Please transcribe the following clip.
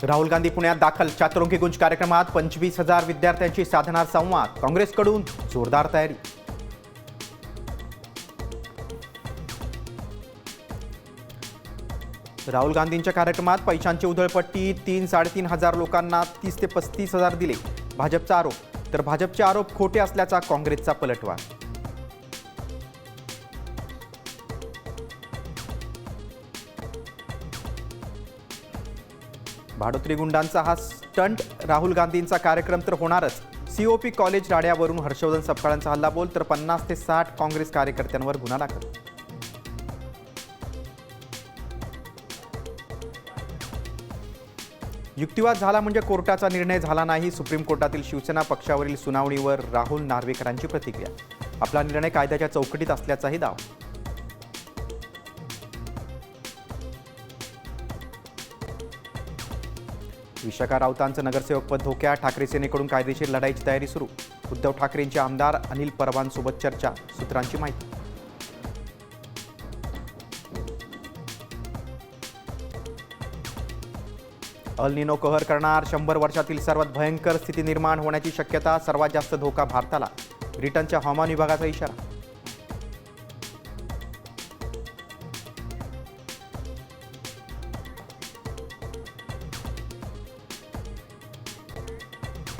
राहुल गांधी पुण्यात दाखल. चातुर्ंगी गुंज कार्यक्रमात 25,000 विद्यार्थ्यांशी साधणार संवाद. काँग्रेसकडून जोरदार तयारी. राहुल गांधींच्या कार्यक्रमात पैशांची उधळपट्टी. 3-3.5 हजार लोकांना 30 ते 35,000 दिले. भाजपचा आरोप. तर भाजपचे आरोप खोटे असल्याचा काँग्रेसचा पलटवार. भाडोत्री गुंडांचा हा स्टंट. राहुल गांधींचा कार्यक्रम तर होणारच. सीओपी कॉलेज राड्यावरून हर्षवर्धन सपकाळांचा हल्लाबोल. तर 50 ते 60 काँग्रेस कार्यकर्त्यांवर गुन्हा दाखल. युक्तिवाद झाला म्हणजे कोर्टाचा निर्णय झाला नाही. सुप्रीम कोर्टातील शिवसेना पक्षावरील सुनावणीवर राहुल नार्वेकरांची प्रतिक्रिया. आपला निर्णय कायद्याच्या चौकटीत असल्याचाही दावा. विशाखा राऊतांचं नगरसेवकपद धोक्यात. ठाकरे सेनेकडून कायदेशीर लढाईची तयारी सुरू. उद्धव ठाकरेंची आमदार अनिल परबांसोबत चर्चा. सूत्रांची माहिती. अल निनो कहर करणार. 100 वर्षातील सर्वात भयंकर स्थिती निर्माण होण्याची शक्यता. सर्वात जास्त धोका भारताला. ब्रिटनच्या हवामान विभागाचा इशारा.